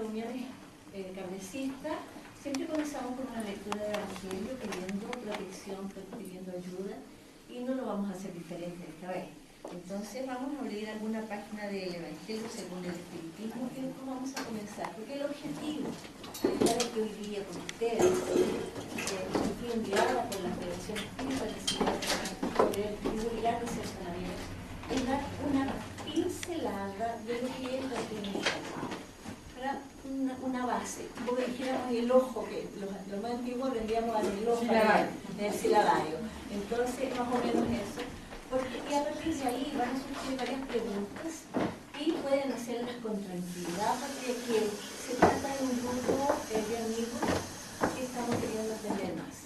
reuniones cardecistas, siempre comenzamos con una lectura del Evangelio pidiendo protección, pidiendo ayuda, y no lo vamos a hacer diferente esta vez. Entonces vamos a abrir alguna página del Evangelio según el Espiritismo, que es como vamos a comenzar, porque el objetivo, claro que hoy día con ustedes, fui enviada por la Federación Espírita para poder divulgar de cierta manera, es dar una pincelada de lo que es la Trinidad, una base, como dijéramos el ojo, que los más antiguos rendíamos al ojo en el silabario. Entonces, más o menos eso. Porque y a partir de ahí van a surgir varias preguntas y pueden hacerlas con tranquilidad, porque aquí se trata de un grupo de amigos que estamos queriendo aprender más.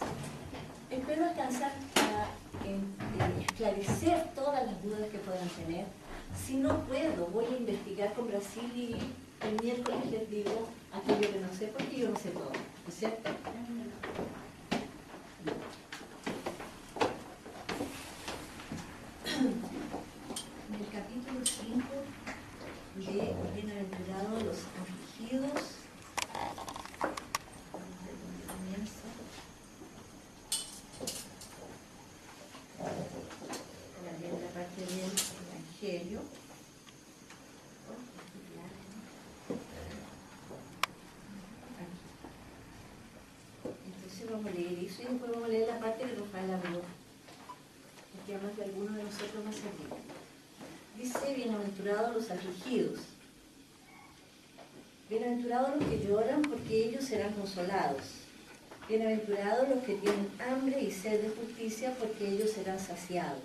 Espero alcanzar a esclarecer todas las dudas que puedan tener. Si no puedo, voy a investigar con Brasil y el miércoles les digo aquello que no sé, porque yo no sé todo, ¿no es cierto? En el capítulo 5 de Bienaventurados los afligidos, comienza la parte del Evangelio. Entonces vamos a leer eso y después vamos a leer la parte que nos va a la voz, porque además de algunos de nosotros va a servir. Dice: bienaventurados los afligidos, bienaventurados los que lloran, porque ellos serán consolados, bienaventurados los que tienen hambre y sed de justicia, porque ellos serán saciados,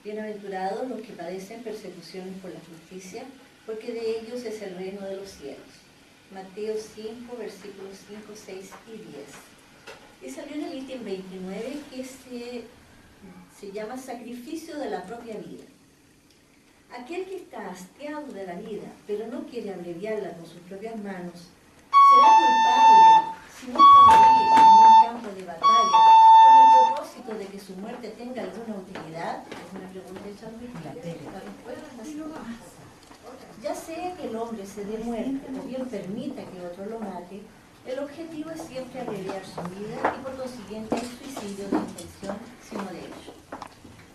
bienaventurados los que padecen persecuciones por la justicia, porque de ellos es el reino de los cielos. Mateo 5, versículos 5, 6 y 10. Y salió en el ítem 29 que se llama sacrificio de la propia vida. Aquel que está hastiado de la vida, pero no quiere abreviarla con sus propias manos, será culpable si no está morir en un campo de batalla con el propósito de que su muerte tenga alguna utilidad. Es una pregunta hecha muy clara. Ya sea que el hombre se dé muerte o bien permita que otro lo mate, el objetivo es siempre abreviar su vida y por consiguiente el suicidio de intención, sino de hecho.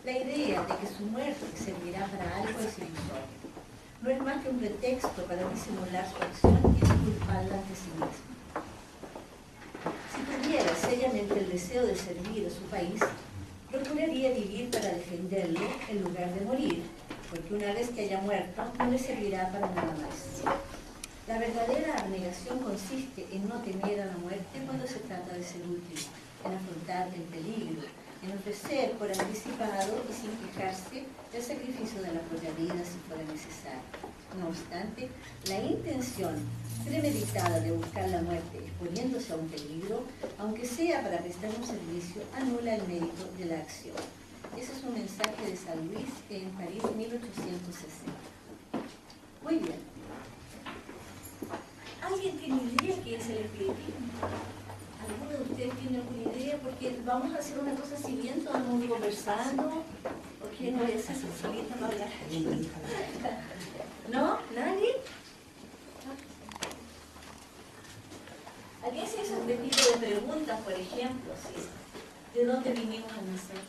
La idea de que su muerte servirá para algo es ilusoria. No es más que un pretexto para disimular su acción y disculparla ante sí mismo. Si tuviera seriamente el deseo de servir a su país, procuraría vivir para defenderlo en lugar de morir, porque una vez que haya muerto no le servirá para nada más. La verdadera abnegación consiste en no temer a la muerte cuando se trata de ser útil, en afrontar el peligro, en ofrecer por anticipado y sin quejarse el sacrificio de la propia vida si fuera necesario. No obstante, la intención premeditada de buscar la muerte exponiéndose a un peligro, aunque sea para prestar un servicio, anula el mérito de la acción. Ese es un mensaje de San Luis en París, 1860. Muy bien. ¿Alguien tiene idea qué es el espiritismo? ¿Alguno de ustedes tiene alguna idea? Porque vamos a hacer una cosa así bien, todo el mundo conversando. ¿Por qué no es así solita para hablar? ¿No? ¿Nadie? ¿Alguien se hizo este tipo de preguntas, por ejemplo? ¿Sí? ¿De dónde vinimos a nacer?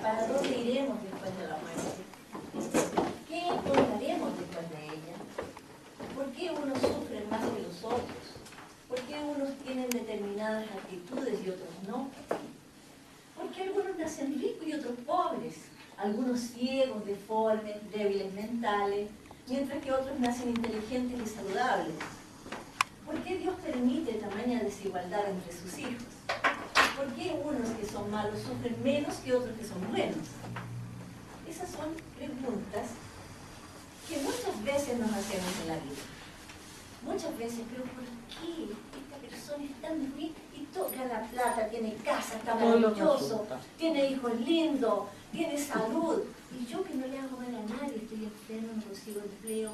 ¿Para dónde iremos después de la muerte? ¿Qué encontraremos después de ella? ¿Por qué unos sufren más que los otros? ¿Por qué unos tienen determinadas actitudes y otros no? ¿Por qué algunos nacen ricos y otros pobres? Algunos ciegos, deformes, débiles mentales, mientras que otros nacen inteligentes y saludables. ¿Por qué Dios permite tamaña desigualdad entre sus hijos? ¿Por qué unos que son malos sufren menos que otros que son buenos? Esas son preguntas que muchas veces nos hacemos en la vida. Muchas veces, pero ¿por qué esta persona es tan rica y toca la plata, tiene casa, está maravilloso, tiene hijos lindos, tiene salud? Y yo que no le hago mal a nadie, estoy enfermo, no consigo empleo.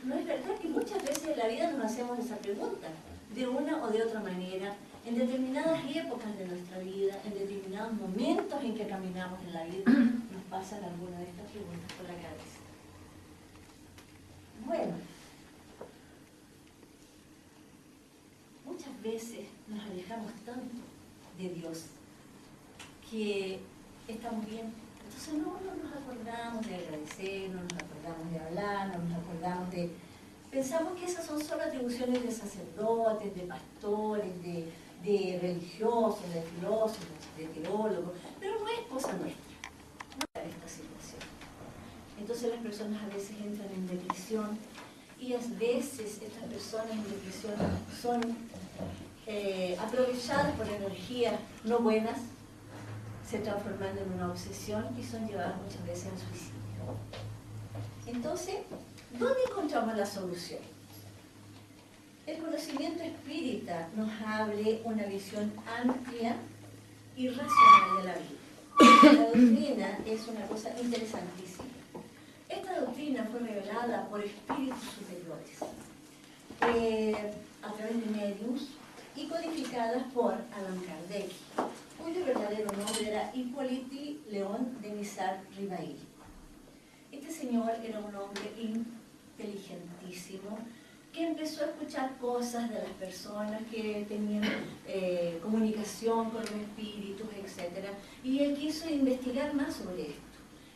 ¿No es verdad que muchas veces en la vida nos hacemos esa pregunta? De una o de otra manera, en determinadas épocas de nuestra vida, en determinados momentos en que caminamos en la vida, nos pasan algunas de estas preguntas por la cabeza. Bueno, muchas veces nos alejamos tanto de Dios que estamos bien. Entonces no nos acordamos de agradecer, no nos acordamos de hablar, no nos acordamos de... Pensamos que esas son solo atribuciones de sacerdotes, de pastores, de religiosos, de filósofos, de teólogos, pero no es cosa nuestra, no es esta situación. Entonces las personas a veces entran en depresión y a veces estas personas en depresión son aprovechadas por energías no buenas, se transforman en una obsesión y son llevadas muchas veces al suicidio. Entonces, ¿dónde encontramos la solución? El conocimiento espírita nos abre una visión amplia y racional de la vida. La doctrina es una cosa interesantísima. Esta doctrina fue revelada por espíritus superiores, a través de mediums y codificadas por Allan Kardec, cuyo verdadero nombre era Hippolyte Léon Denisard-Rivail. Este señor era un hombre inteligentísimo que empezó a escuchar cosas de las personas que tenían comunicación con los espíritus, etc. Y él quiso investigar más sobre esto.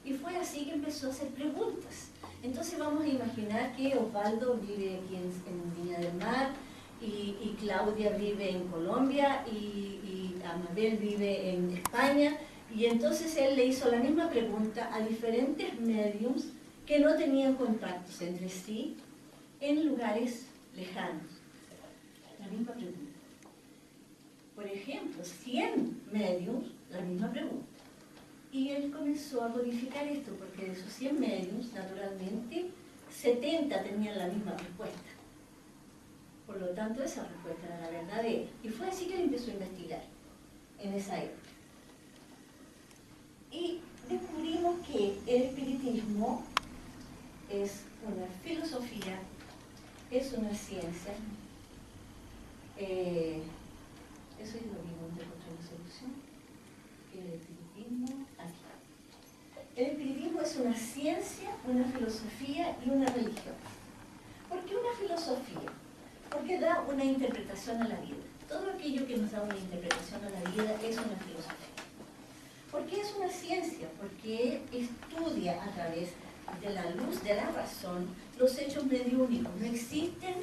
Y fue así que empezó a hacer preguntas. Entonces vamos a imaginar que Osvaldo vive aquí en Viña del Mar, y Claudia vive en Colombia, y Amabel vive en España, y entonces él le hizo la misma pregunta a diferentes mediums que no tenían contactos entre sí en lugares lejanos. La misma pregunta. Por ejemplo, 100 mediums, la misma pregunta. Y él comenzó a codificar esto, porque de esos 100 mediums, naturalmente, 70 tenían la misma respuesta. Por lo tanto, esa respuesta era la verdadera. Y fue así que él empezó a investigar en esa época. Y descubrimos que el espiritismo es una filosofía, es una ciencia. Eso es lo mismo donde encontré la solución. El espiritismo, aquí. El espiritismo es una ciencia, una filosofía y una religión. ¿Por qué una filosofía? Porque da una interpretación a la vida. Todo aquello que nos da una interpretación a la vida es una filosofía. ¿Por qué es una ciencia? Porque estudia a través de la luz de la razón los hechos mediúnicos. No existen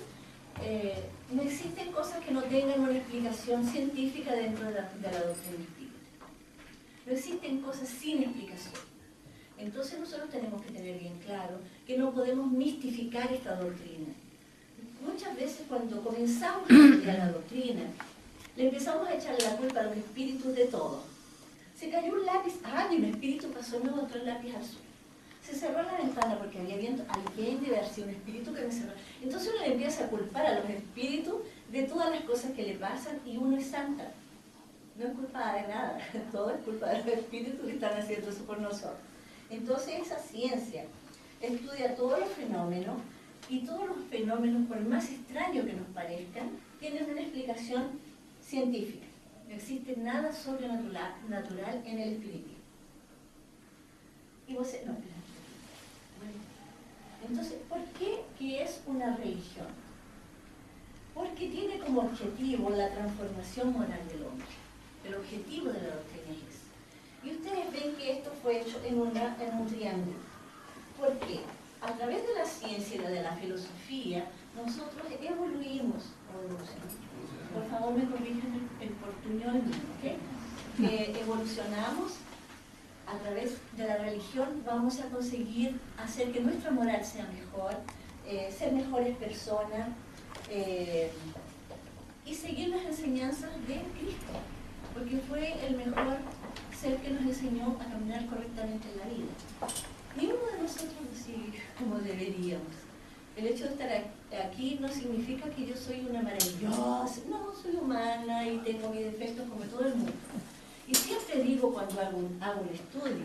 cosas que no tengan una explicación científica dentro de la doctrina espírita. No existen cosas sin explicación. Entonces nosotros tenemos que tener bien claro que no podemos mistificar esta doctrina. Muchas veces cuando comenzamos a estudiar la doctrina, le empezamos a echarle la culpa a los espíritus de todo. Se cayó un lápiz, y un espíritu pasó y me botó el lápiz al suelo. Se cerró la ventana porque había viento, alguien debe haber sido un espíritu que me cerró. Entonces uno le empieza a culpar a los espíritus de todas las cosas que le pasan y uno es santa. No es culpa de nada, todo es culpa de los espíritus que están haciendo eso por nosotros. Entonces esa ciencia estudia todos los fenómenos, y todos los fenómenos, por más extraños que nos parezcan, tienen una explicación científica. No existe nada sobrenatural en el espiritismo. Y vos, no, bueno. Entonces, ¿por qué que es una religión? Porque tiene como objetivo la transformación moral del hombre. El objetivo de la doctrina es ese. Y ustedes ven que esto fue hecho en un triángulo. ¿Por qué? A través de la ciencia y de la filosofía, nosotros evoluimos. Por favor, me corrigen el portuñol, ¿ok? Evolucionamos. A través de la religión vamos a conseguir hacer que nuestra moral sea mejor, ser mejores personas y seguir las enseñanzas de Cristo, porque fue el mejor ser que nos enseñó a caminar correctamente en la vida. Ninguno de nosotros lo sigue como deberíamos. El hecho de estar aquí no significa que yo soy una maravillosa. No, soy humana y tengo mis defectos como todo el mundo. Y siempre digo cuando hago un estudio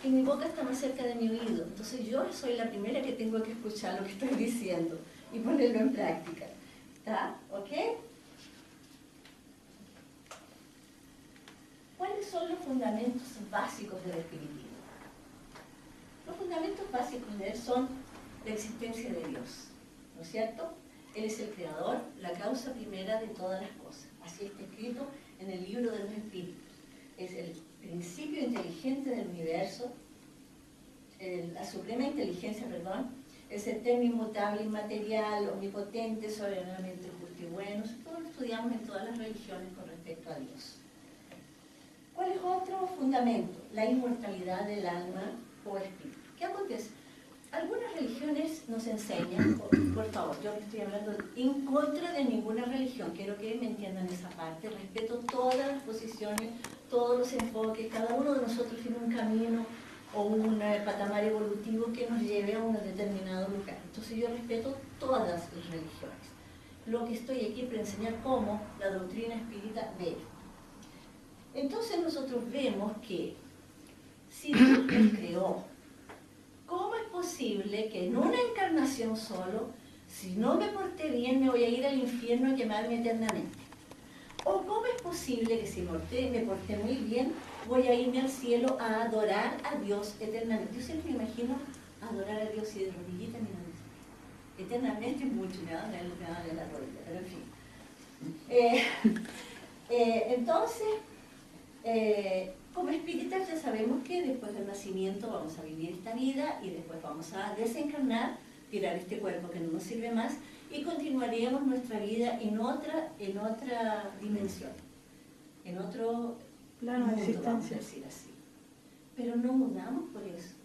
que mi boca está más cerca de mi oído. Entonces yo soy la primera que tengo que escuchar lo que estoy diciendo y ponerlo en práctica. ¿Está? ¿Ok? ¿Cuáles son los fundamentos básicos del espiritismo? Los fundamentos básicos de él son la existencia de Dios, ¿no es cierto? Él es el creador, la causa primera de todas las cosas. Así está escrito en el libro de los espíritus. Es el principio inteligente del universo, la suprema inteligencia, perdón, es eterno, inmutable, inmaterial, omnipotente, soberanamente justo y bueno. Todo lo estudiamos en todas las religiones con respecto a Dios. ¿Cuál es otro fundamento? La inmortalidad del alma o espíritu. ¿Qué acontece? Algunas religiones nos enseñan, por favor, yo estoy hablando en contra de ninguna religión, quiero que me entiendan esa parte, respeto todas las posiciones, todos los enfoques, cada uno de nosotros tiene un camino o un patamar evolutivo que nos lleve a un determinado lugar. Entonces yo respeto todas las religiones. Lo que estoy aquí para enseñar cómo la doctrina espírita ve esto. Entonces nosotros vemos que si Dios nos creó, ¿cómo es posible que en una encarnación solo, si no me porté bien, me voy a ir al infierno a quemarme eternamente? ¿O cómo es posible que si me porté muy bien, voy a irme al cielo a adorar a Dios eternamente? Yo siempre me imagino adorar a Dios y de rodillita mirando. Eternamente mucho, me va a doler la rodilla, pero en fin. Entonces, como espíritas ya sabemos que después del nacimiento vamos a vivir esta vida y después vamos a desencarnar, tirar este cuerpo que no nos sirve más y continuaríamos nuestra vida en otra dimensión, en otro plano de mundo, existencia. vamos a decir así. Pero no mudamos por eso.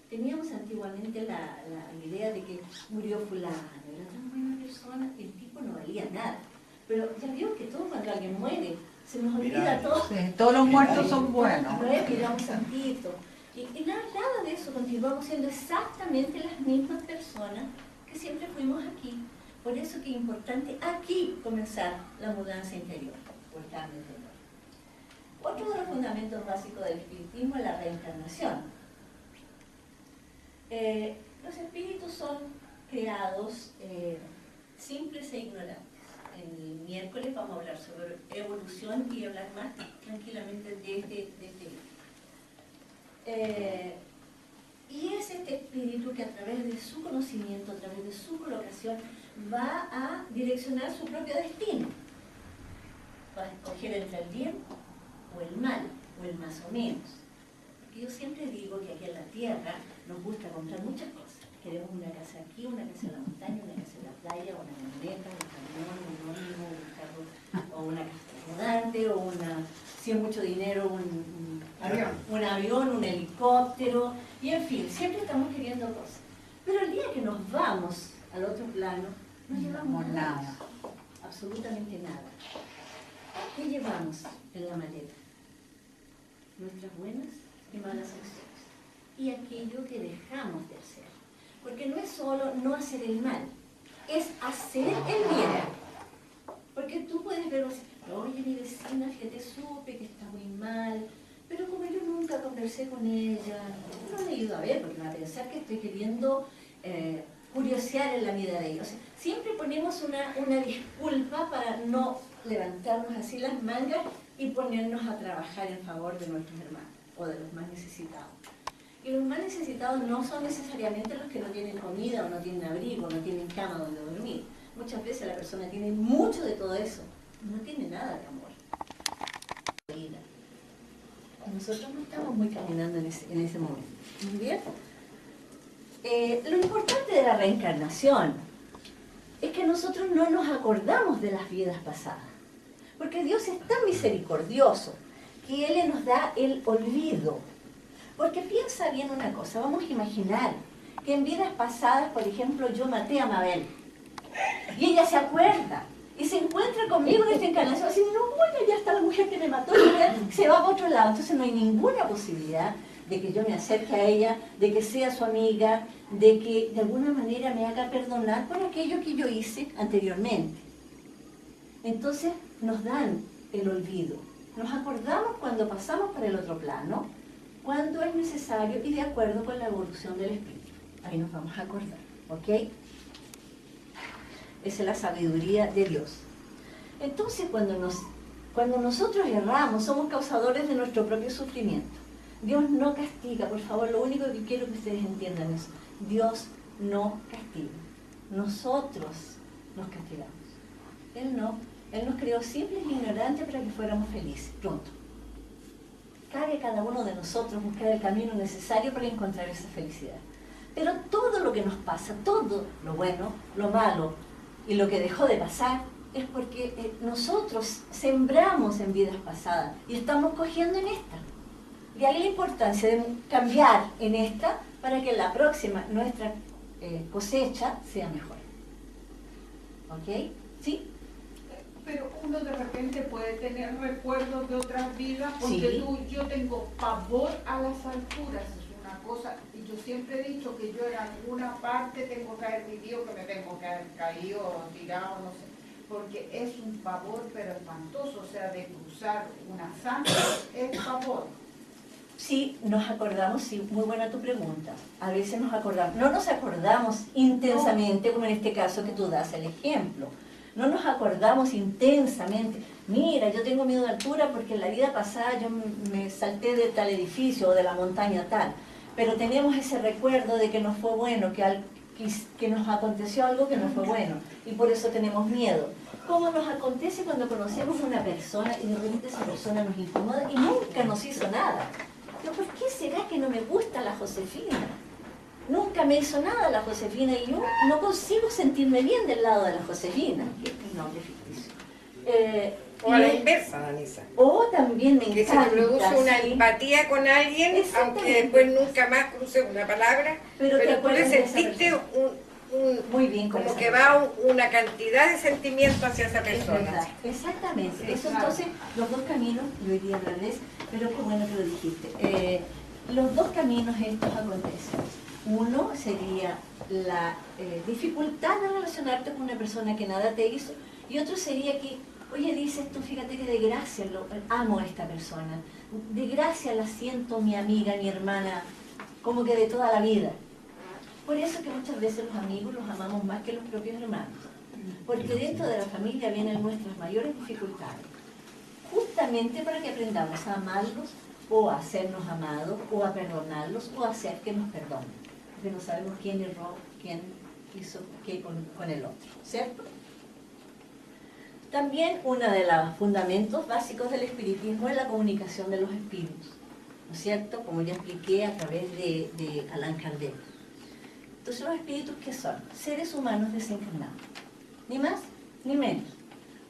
Teníamos antiguamente la idea de que murió fulano, era tan buena persona, el tipo no valía nada. Pero ya vio que todo cuando alguien muere, se nos olvida todo. Sí, todos los muertos son buenos. No es, miramos santito. Y nada de eso, continuamos siendo exactamente las mismas personas que siempre fuimos aquí. Por eso que es importante aquí comenzar la mudanza interior, o el cambio interior. Otro de los fundamentos básicos del espiritismo es la reencarnación. Los espíritus son creados simples e ignorantes. El miércoles vamos a hablar sobre evolución y hablar más tranquilamente de este libro. Y es este espíritu que a través de su conocimiento, a través de su colocación, va a direccionar su propio destino. Va a escoger entre el bien o el mal, o el más o menos. Porque yo siempre digo que aquí en la tierra nos gusta comprar muchas cosas. Queremos una casa aquí, una casa en la montaña, una casa en la playa, una camioneta, un camión, un ómnibus, un carro, o una casa rodante, o si es mucho dinero, un avión, un helicóptero, y en fin, siempre estamos queriendo cosas. Pero el día que nos vamos al otro plano, no llevamos nada, absolutamente nada. ¿Qué llevamos en la maleta? Nuestras buenas y malas acciones, y aquello que dejamos de hacer. Porque no es solo no hacer el mal, es hacer el bien. Porque tú puedes ver, oye, mi vecina, fíjate, supe que está muy mal, pero como yo nunca conversé con ella, no le he ido a ver, porque me va a pensar que estoy queriendo curiosear en la vida de ella. O sea, siempre ponemos una disculpa para no levantarnos así las mangas y ponernos a trabajar en favor de nuestros hermanos o de los más necesitados. Y los más necesitados no son necesariamente los que no tienen comida o no tienen abrigo, no tienen cama donde dormir. Muchas veces la persona tiene mucho de todo eso, no tiene nada de amor. Nosotros no estamos muy caminando en ese momento. Muy bien. Lo importante de la reencarnación es que nosotros no nos acordamos de las vidas pasadas. Porque Dios es tan misericordioso que Él nos da el olvido. Porque piensa bien una cosa, vamos a imaginar que en vidas pasadas, por ejemplo, yo maté a Mabel. Y ella se acuerda y se encuentra conmigo en esta encarnación así, no, bueno, ya está la mujer que me mató y ella se va a otro lado. Entonces no hay ninguna posibilidad de que yo me acerque a ella, de que sea su amiga, de que de alguna manera me haga perdonar por aquello que yo hice anteriormente. Entonces nos dan el olvido. Nos acordamos cuando pasamos por el otro plano, cuando es necesario y de acuerdo con la evolución del espíritu. Ahí nos vamos a acordar, ¿ok? Esa es la sabiduría de Dios. Entonces, cuando nosotros erramos, somos causadores de nuestro propio sufrimiento. Dios no castiga, por favor, lo único que quiero que ustedes entiendan es, Dios no castiga. Nosotros nos castigamos. Él no. Él nos creó simples e ignorantes para que fuéramos felices. Pronto. Cabe a cada uno de nosotros buscar el camino necesario para encontrar esa felicidad. Pero todo lo que nos pasa, todo lo bueno, lo malo y lo que dejó de pasar, es porque nosotros sembramos en vidas pasadas y estamos cogiendo en esta. Y hay la importancia de cambiar en esta para que la próxima, nuestra cosecha, sea mejor. ¿Ok? ¿Sí? Pero uno de repente puede tener recuerdos de otras vidas, porque Sí. yo tengo pavor a las alturas, es una cosa, y yo siempre he dicho que yo en alguna parte tengo que haber vivido, que me tengo que haber caído o tirado, no sé, porque es un pavor pero espantoso, o sea, de cruzar una zanja es pavor. Sí, nos acordamos, sí, muy buena tu pregunta. A veces nos acordamos, no nos acordamos intensamente, como en este caso que tú das el ejemplo. No nos acordamos intensamente. Mira, yo tengo miedo de altura porque en la vida pasada yo me salté de tal edificio o de la montaña tal. Pero tenemos ese recuerdo de que nos fue bueno, que nos aconteció algo que no fue bueno. Y por eso tenemos miedo. ¿Cómo nos acontece cuando conocemos a una persona y de repente esa persona nos incomoda y nunca nos hizo nada? Pero ¿por qué será que no me gusta la Josefina? Nunca me hizo nada la Josefina y yo no consigo sentirme bien del lado de la Josefina. Que es un nombre ficticio. O a la inversa, Danisa. O también me Que encanta. se te produce una ¿sí? empatía con alguien, aunque Exactamente. después nunca más cruce una palabra, Pero te pero tú le acuerdas de esa sentiste Muy bien, con como esa que persona. va una cantidad de sentimiento hacia esa Es persona. verdad, exactamente. Sí, Eso claro. entonces, los dos caminos, y hoy día hablarles, pero qué bueno que lo dijiste. Los dos caminos estos acontecen. Uno sería la dificultad de relacionarte con una persona que nada te hizo, y otro sería que, oye, dices tú, fíjate que de gracia amo a esta persona, de gracia la siento mi amiga, mi hermana, como que de toda la vida. Por eso que muchas veces los amigos los amamos más que los propios hermanos, porque dentro de la familia vienen nuestras mayores dificultades, justamente para que aprendamos a amarlos o a hacernos amados o a perdonarlos o a hacer que nos perdonen, porque no sabemos quién erró, quién hizo qué con el otro, ¿cierto? También uno de los fundamentos básicos del espiritismo es la comunicación de los espíritus, ¿no es cierto? Como ya expliqué a través de Allan Kardec. Entonces, ¿los espíritus qué son? Seres humanos desencarnados, ni más ni menos.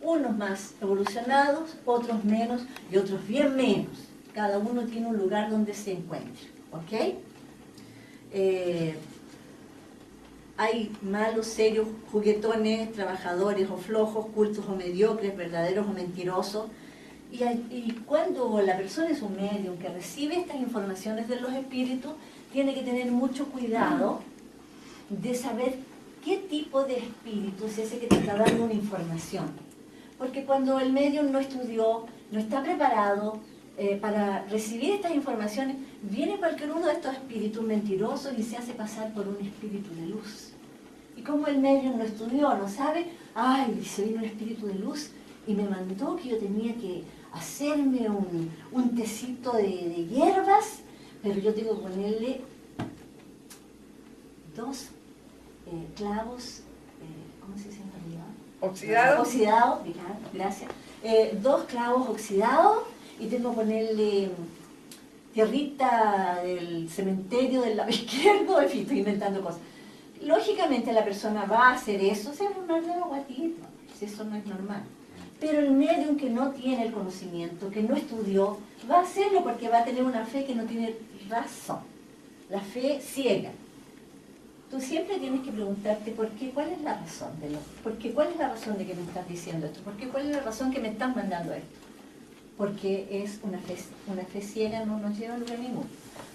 Unos más evolucionados, otros menos y otros bien menos. Cada uno tiene un lugar donde se encuentra, ¿ok? Hay malos, serios, juguetones, trabajadores o flojos, cultos o mediocres, verdaderos o mentirosos. Y cuando la persona es un medium que recibe estas informaciones de los espíritus, tiene que tener mucho cuidado de saber qué tipo de espíritu es ese que te está dando una información. Porque cuando el medium no estudió, no está preparado para recibir estas informaciones, viene cualquier uno de estos espíritus mentirosos y se hace pasar por un espíritu de luz. Y como el medium no estudió, no sabe, ay, se vino un espíritu de luz y me mandó que yo tenía que hacerme un tecito de hierbas, pero yo tengo que ponerle 2 clavos, ¿cómo se dice en realidad? ¿Oxidado? Oxidado, gracias. 2 clavos oxidados y tengo que ponerle tierrita del cementerio del lado izquierdo, en fin, estoy inventando cosas. Lógicamente la persona va a hacer eso, se va a un nuevo guatito, si eso no es normal. Pero el medium que no tiene el conocimiento, que no estudió, va a hacerlo porque va a tener una fe que no tiene razón. La fe ciega. Tú siempre tienes que preguntarte por qué, cuál es la razón cuál es la razón de que me estás diciendo esto, cuál es la razón que me estás mandando esto. Porque es una fe ciega, no nos lleva a lugar ninguno,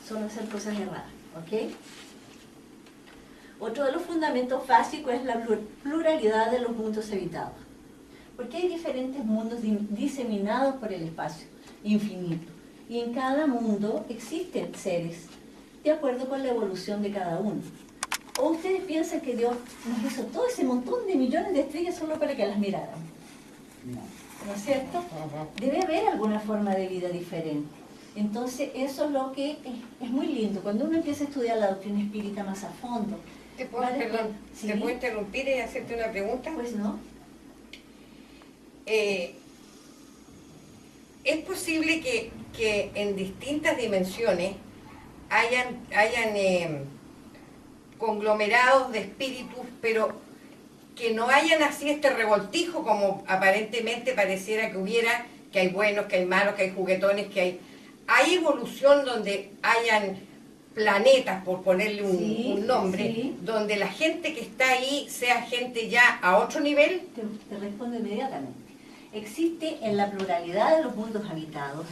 solo hacer cosas erradas, ¿ok? Otro de los fundamentos básicos es la pluralidad de los mundos habitados, porque hay diferentes mundos diseminados por el espacio infinito, y en cada mundo existen seres de acuerdo con la evolución de cada uno. ¿O ustedes piensan que Dios nos hizo todo ese montón de millones de estrellas solo para que las miraran? ¿No es cierto? Debe haber alguna forma de vida diferente. Entonces, eso es lo que es muy lindo. Cuando uno empieza a estudiar la doctrina espírita más a fondo, ¿Te puedo, Vale, perdón, sí. ¿te puedo interrumpir y hacerte una pregunta? Pues no. ¿Es posible que en distintas dimensiones hayan conglomerados de espíritus, pero que no hayan así este revoltijo como aparentemente pareciera que hubiera, que hay buenos, que hay malos, que hay juguetones, que hay evolución donde hayan planetas, por ponerle un nombre, sí. donde la gente que está ahí sea gente ya a otro nivel? Te respondo inmediatamente. Existe en la pluralidad de los mundos habitados.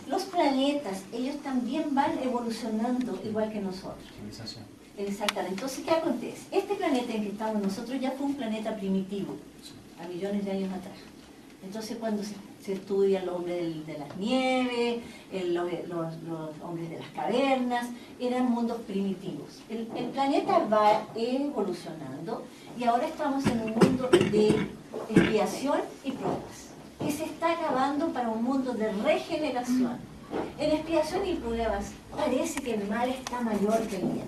Los planetas, ellos también van evolucionando igual que nosotros. Civilización. Exactamente. Entonces, ¿qué acontece? Este planeta en que estamos nosotros ya fue un planeta primitivo, a millones de años atrás. Entonces, cuando se estudia el hombre de las nieves, los hombres de las cavernas, eran mundos primitivos. El planeta va evolucionando y ahora estamos en un mundo de expiación y pruebas, que se está acabando para un mundo de regeneración. En expiación y pruebas parece que el mal está mayor que el bien,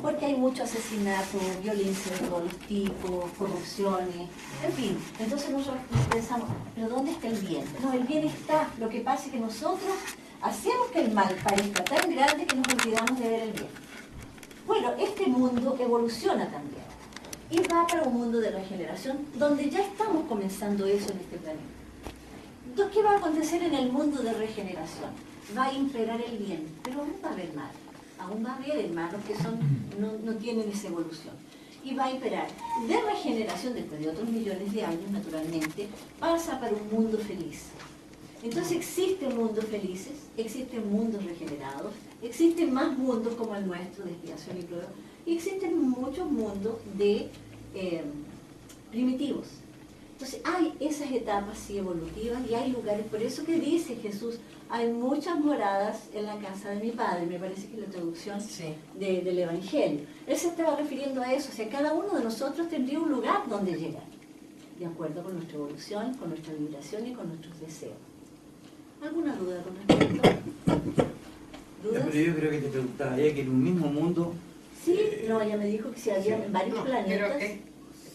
porque hay mucho asesinato, violencia de todos los tipos, corrupciones, en fin. Entonces nosotros pensamos, ¿pero dónde está el bien? No, el bien está. Lo que pasa es que nosotros hacemos que el mal parezca tan grande que nos olvidamos de ver el bien. Bueno, este mundo evoluciona también y va para un mundo de regeneración donde ya estamos comenzando eso en este planeta. Entonces, ¿qué va a acontecer en el mundo de regeneración? Va a imperar el bien, pero aún va a haber mal. Aún va a haber hermanos que no tienen esa evolución. Y va a imperar de regeneración después de otros millones de años, naturalmente, pasa para un mundo feliz. Entonces existen mundos felices, existen mundos regenerados, existen más mundos como el nuestro de expiación y prueba, y existen muchos mundos de primitivos. Entonces hay esas etapas sí evolutivas y hay lugares, por eso que dice Jesús, hay muchas moradas en la casa de mi Padre, me parece que es la traducción Sí. del Evangelio. Él se estaba refiriendo a eso, o sea, cada uno de nosotros tendría un lugar donde llegar, de acuerdo con nuestra evolución, con nuestra vibración y con nuestros deseos. ¿Alguna duda con respecto? ¿Dudas? Pero yo creo que te preguntaría que en un mismo mundo Sí, no, ella me dijo que si había sí. varios No, planetas.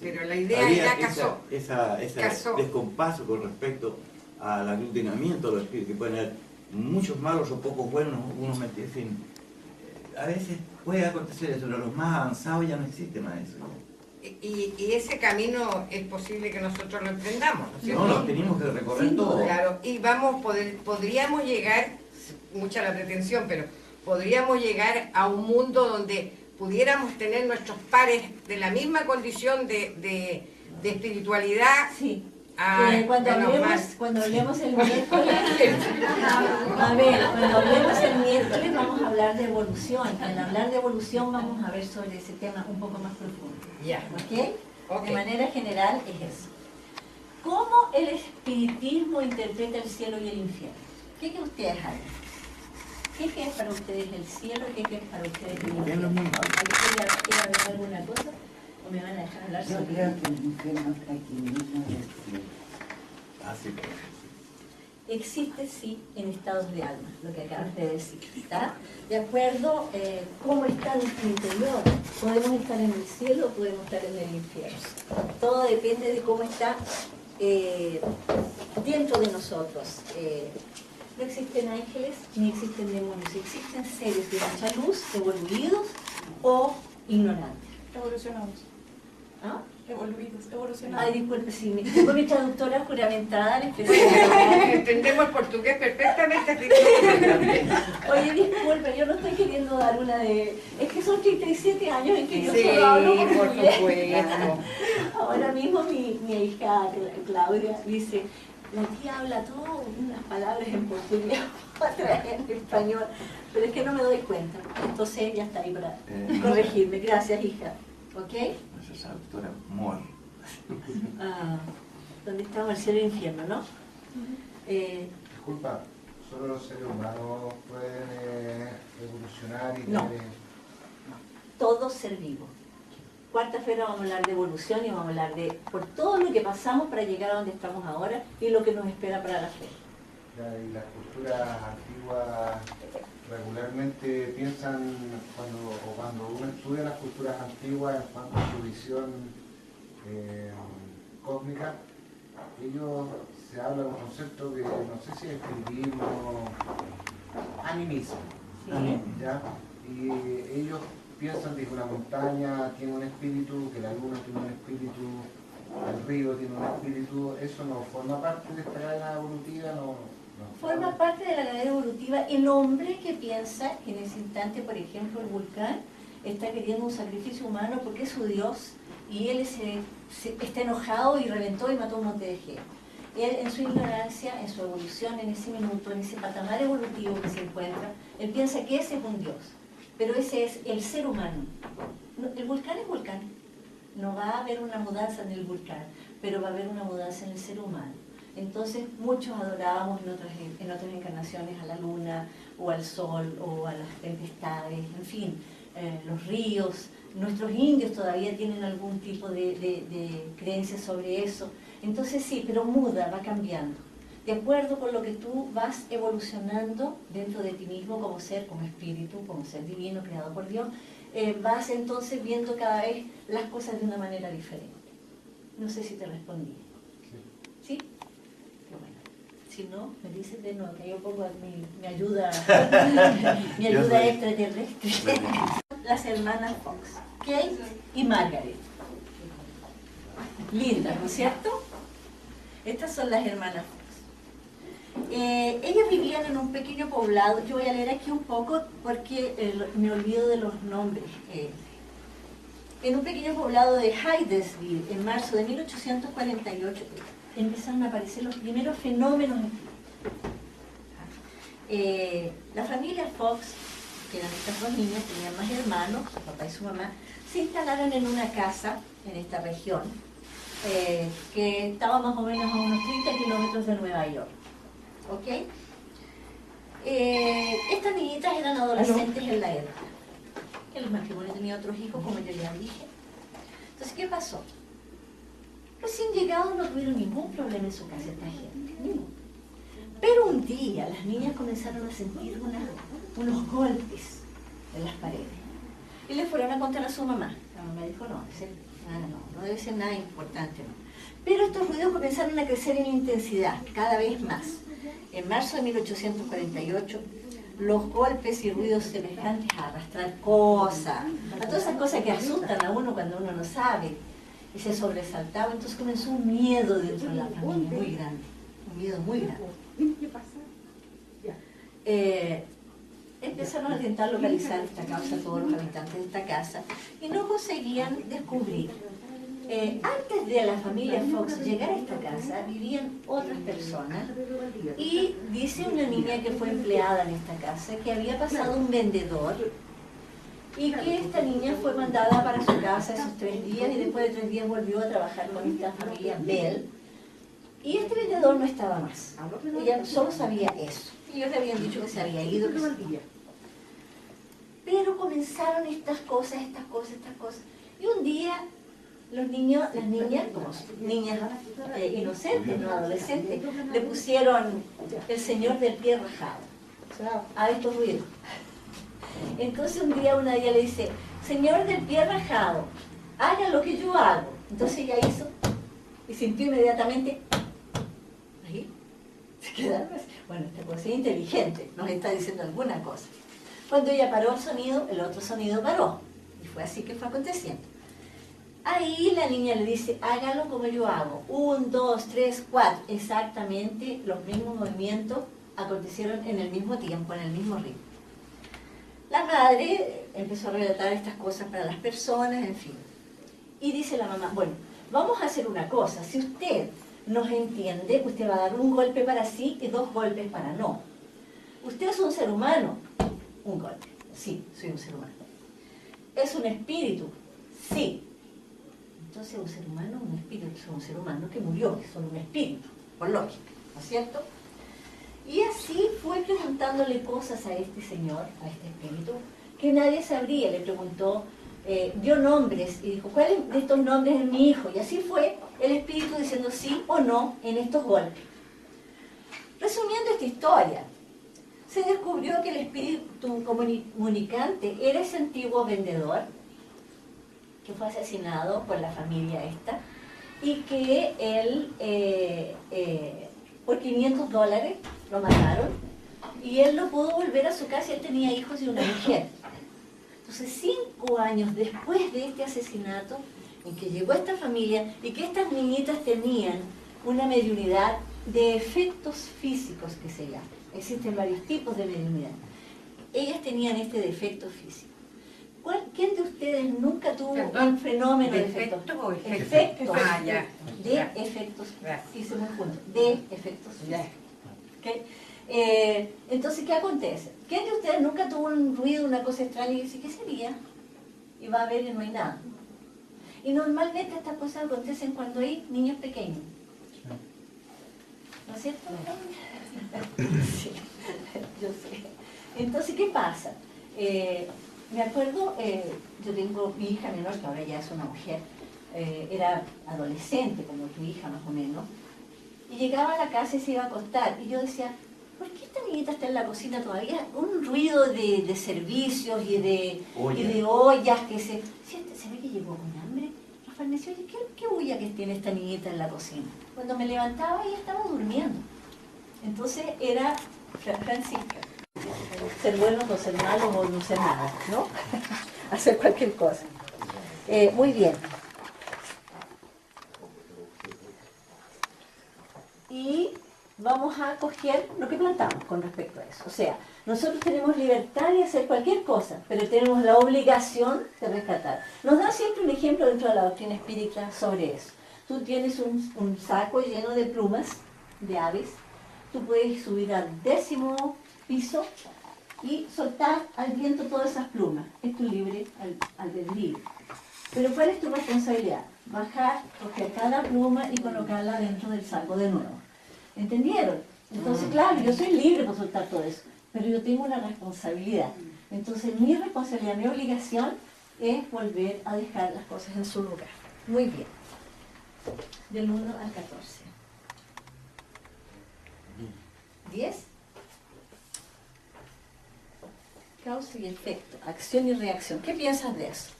pero la idea había ya casó. ese Casó. descompaso con respecto al aglutinamiento de los espíritus, que pueden haber muchos malos o pocos buenos, unos metidos, en fin. A veces puede acontecer eso, pero los más avanzados ya no existe más eso. Y ese camino es posible que nosotros lo emprendamos, ¿no es cierto? No, lo tenemos que recorrer Sin duda. todo. Claro, y podríamos llegar, mucha la pretensión, pero podríamos llegar a un mundo donde pudiéramos tener nuestros pares de la misma condición de espiritualidad. Sí. Menos mal. Cuando hablemos el miércoles, a ver, cuando hablemos el miércoles vamos a hablar de evolución. Al hablar de evolución vamos a ver sobre ese tema un poco más profundo. Ya. ¿Ok? Ok. De manera general es eso. ¿Cómo el espiritismo interpreta el cielo y el infierno? ¿Qué que ustedes hagan? ¿Qué es para ustedes el cielo? ¿Qué es para ustedes el infierno es muy infierno? malo. ¿Alguien quiere hablar alguna cosa? ¿O me van a dejar hablar Yo sobre creo que el infierno está aquí mismo en el cielo. Así que, Existe sí en estados de alma, lo que acabas de decir, ¿está? De acuerdo cómo está nuestro interior. Podemos estar en el cielo o podemos estar en el infierno. Todo depende de cómo está dentro de nosotros. No existen ángeles ni existen demonios, existen seres de mucha luz, evoluidos o ignorantes. Evolucionados. ¿Ah? Evolucionados. Ay, disculpe, sí, fue mi traductora juramentada en especial. Entendemos el portugués perfectamente, así que Oye, disculpe, yo no estoy queriendo dar una de... Es que son 37 años en que yo sí, solo hablo por portugués. supuesto. Ahora mismo mi hija Claudia dice, la tía habla todas unas palabras en portugués, otras en español, pero es que no me doy cuenta. Entonces ella está ahí para corregirme. Gracias, hija. ¿Ok? nuestra doctora Moore. Ah, ¿dónde estamos? El cielo y el infierno, ¿no? Disculpa, ¿solo los seres humanos pueden evolucionar y No. tener... Todo ser vivo. Cuarta-feira vamos a hablar de evolución y vamos a hablar de por todo lo que pasamos para llegar a donde estamos ahora y lo que nos espera para la fe. Y las culturas antiguas regularmente piensan cuando uno estudia las culturas antiguas en cuanto a su visión cósmica, ellos se habla de un concepto que no sé si es espiritismo, animismo, ¿ya? Y ellos piensan que la montaña tiene un espíritu, que la luna tiene un espíritu, el río tiene un espíritu. ¿Eso no forma parte de esta cadena evolutiva? Forma parte de la cadena evolutiva el hombre que piensa que en ese instante, por ejemplo, el volcán está queriendo un sacrificio humano porque es su Dios y él está enojado y reventó y mató un monte de gente. Él, en su ignorancia, en su evolución, en ese minuto, en ese patamar evolutivo que se encuentra, él piensa que ese es un Dios, pero ese es el ser humano. El volcán es volcán. No va a haber una mudanza en el volcán, pero va a haber una mudanza en el ser humano. Entonces muchos adorábamos en otras encarnaciones a la luna, o al sol, o a las tempestades, en fin, los ríos. Nuestros indios todavía tienen algún tipo de creencia sobre eso. Entonces sí, pero muda, va cambiando. De acuerdo con lo que tú vas evolucionando dentro de ti mismo como ser, como espíritu, como ser divino, creado por Dios, vas entonces viendo cada vez las cosas de una manera diferente. No sé si te respondí. ¿Sí? Qué bueno. Si no, me dices de nuevo, que yo pongo mi ayuda, mi ayuda extraterrestre. Las hermanas Fox, Kate y Margaret. Lindas, ¿no es cierto? Estas son las hermanas Fox. Ellas vivían en un pequeño poblado. Yo voy a leer aquí un poco porque me olvido de los nombres. En un pequeño poblado de Hydesville, en marzo de 1848, empezaron a aparecer los primeros fenómenos. La familia Fox, que eran estas dos niñas, tenían más hermanos, su papá y su mamá, se instalaron en una casa en esta región, que estaba más o menos a unos 30 kilómetros de Nueva York. ¿Ok? Estas niñitas eran adolescentes en la época. El matrimonio tenía otros hijos, como yo ya dije. Entonces, ¿qué pasó? Recién llegados no tuvieron ningún problema en su casa esta gente, ninguno. Pero un día las niñas comenzaron a sentir unos golpes en las paredes. Y le fueron a contar a su mamá. La mamá dijo, no debe ser nada importante, no. Pero estos ruidos comenzaron a crecer en intensidad, cada vez más. En marzo de 1848, los golpes y ruidos semejantes a arrastrar cosas, a todas esas cosas que asustan a uno cuando uno no sabe, y se sobresaltaba, entonces comenzó un miedo dentro de la familia muy grande, un miedo muy grande. Empezaron a intentar localizar esta causa a todos los habitantes de esta casa y no conseguían descubrir. Antes de la familia Fox llegar a esta casa, vivían otras personas y dice una niña que fue empleada en esta casa que había pasado un vendedor y que esta niña fue mandada para su casa esos 3 días y después de 3 días volvió a trabajar con esta familia Bell y este vendedor no estaba más. Ella solo sabía eso. Ellos le habían dicho que se había ido, que se había. Pero comenzaron estas cosas. Y un día los niños, las niñas, como niñas inocentes, no adolescentes, le pusieron el señor del pie rajado a estos ruidos. Entonces un día una de ellas le dice, señor del pie rajado, haga lo que yo hago. Entonces ella hizo y sintió inmediatamente, ahí, se quedaron así. Bueno, esta cosa es inteligente, nos está diciendo alguna cosa. Cuando ella paró el sonido, el otro sonido paró. Y fue así que fue aconteciendo. Ahí la niña le dice, hágalo como yo hago. 1, 2, 3, 4. Exactamente los mismos movimientos acontecieron en el mismo tiempo, en el mismo ritmo. La madre empezó a relatar estas cosas para las personas, en fin. Y dice la mamá, bueno, vamos a hacer una cosa. Si usted nos entiende, usted va a dar un golpe para sí y 2 golpes para no. Usted es un ser humano. Un golpe. Sí, soy un ser humano. ¿Es un espíritu? Sí. Entonces un ser humano, un espíritu, es un ser humano que murió, que es solo un espíritu, por lógica, ¿no es cierto? Y así fue preguntándole cosas a este señor, a este espíritu, que nadie sabría. Le preguntó, dio nombres y dijo, ¿cuál de estos nombres es mi hijo? Y así fue el espíritu diciendo sí o no en estos golpes. Resumiendo esta historia, se descubrió que el espíritu comunicante era ese antiguo vendedor que fue asesinado por la familia esta y que él por $500 lo mataron y él no pudo volver a su casa y él tenía hijos y una mujer. Entonces 5 años después de este asesinato en que llegó esta familia y que estas niñitas tenían una mediunidad de efectos físicos que se llama. Existen varios tipos de mediunidad. Ellas tenían este defecto físico. ¿Quién de ustedes nunca tuvo un fenómeno de efectos? ¿Defecto o efecto? Efectos. Ah, ya. De Ya. efectos. Gracias. Dice muy juntos. De efectos físicos. ¿Ok? Entonces, ¿qué acontece? ¿Quién de ustedes nunca tuvo un ruido, una cosa extraña y dice, ¿qué sería? Y va a ver y no hay nada. Y normalmente estas cosas acontecen cuando hay niños pequeños. ¿No es cierto? Sí, yo sé. Entonces, ¿qué pasa? Me acuerdo, yo tengo mi hija menor, que ahora ya es una mujer, era adolescente, como tu hija más o menos, y llegaba a la casa y se iba a acostar. Y yo decía, ¿por qué esta niñita está en la cocina todavía? Un ruido de servicios y de ollas que se... ¿Se ve que llegó con hambre? Rafael me decía, oye, ¿qué bulla que tiene esta niñita en la cocina? Cuando me levantaba ella estaba durmiendo. Entonces era Francisca. Ser buenos, no ser malos o no ser nada, ¿no? Hacer cualquier cosa. Muy bien. Y vamos a coger lo que plantamos con respecto a eso. O sea, nosotros tenemos libertad de hacer cualquier cosa, pero tenemos la obligación de rescatar. Nos da siempre un ejemplo dentro de la doctrina espírita sobre eso. Tú tienes un saco lleno de plumas de aves, tú puedes subir al 10º piso y soltar al viento todas esas plumas. Es tu libre albedrío. Pero ¿cuál es tu responsabilidad? Bajar, coger cada pluma y colocarla dentro del saco de nuevo. ¿Entendieron? Entonces, claro, yo soy libre para soltar todo eso, pero yo tengo una responsabilidad. Entonces, mi responsabilidad, mi obligación es volver a dejar las cosas en su lugar. Muy bien. Del 1 al 14. 10. Causa y efecto, acción y reacción. ¿Qué piensas de eso?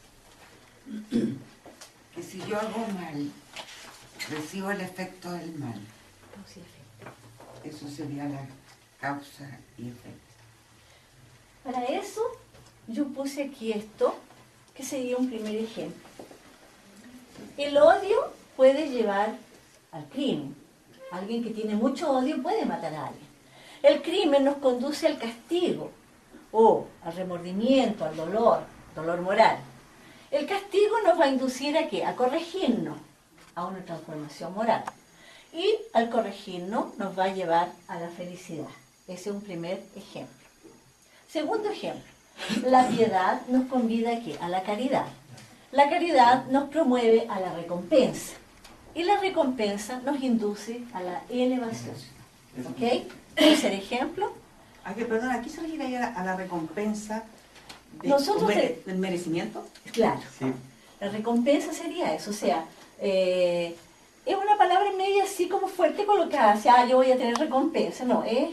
Que si yo hago mal, recibo el efecto del mal. Causa y efecto. Eso sería la causa y efecto. Para eso, yo puse aquí esto, que sería un primer ejemplo. El odio puede llevar al crimen. Alguien que tiene mucho odio puede matar a alguien. El crimen nos conduce al castigo, o al remordimiento, al dolor moral. El castigo nos va a inducir ¿a qué? A corregirnos, a una transformación moral. Y al corregirnos nos va a llevar a la felicidad. Ese es un primer ejemplo. Segundo ejemplo, la piedad nos convida ¿a qué? A la caridad. La caridad nos promueve a la recompensa. Y la recompensa nos induce a la elevación. ¿Ok? Tercer ejemplo. Perdón, ¿a qué se refiere ahí a la recompensa del merecimiento? Claro. Sí. La recompensa sería eso, o sea, es una palabra media así como fuerte colocada, o sea, yo voy a tener recompensa, no, es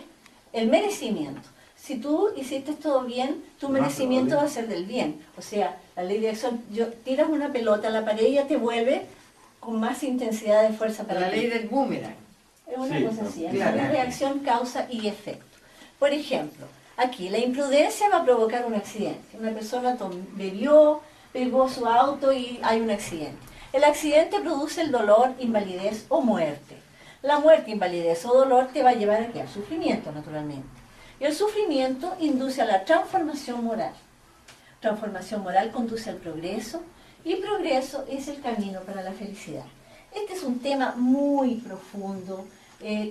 el merecimiento. Si tú hiciste todo bien, tu merecimiento va a ser del bien. O sea, la ley de acción, tiras una pelota a la pared y ella te vuelve con más intensidad de fuerza para La ti. ley del boomerang. Es una Sí, cosa así, claro. es reacción, causa y efecto. Por ejemplo, aquí la imprudencia va a provocar un accidente. Una persona bebió, pegó su auto y hay un accidente. El accidente produce el dolor, invalidez o muerte. La muerte, invalidez o dolor te va a llevar aquí al sufrimiento, naturalmente. Y el sufrimiento induce a la transformación moral. Transformación moral conduce al progreso y progreso es el camino para la felicidad. Este es un tema muy profundo.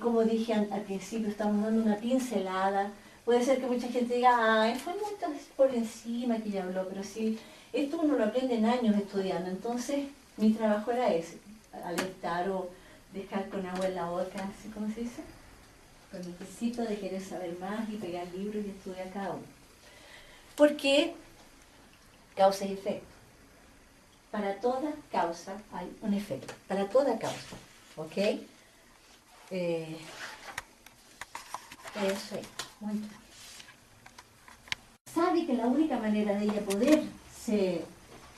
Como dije al principio, estamos dando una pincelada. Puede ser que mucha gente diga, ay, fue muy por encima que ella habló, pero sí, esto uno lo aprende en años estudiando. Entonces, mi trabajo era ese, alertar o dejar con agua en la boca, así como se dice, con el requisito de querer saber más y pegar libros y estudiar cada uno. Porque causa y efecto. Para toda causa hay un efecto, para toda causa, ¿ok? Eso es, muy bien. sabe que la única manera de ella poderse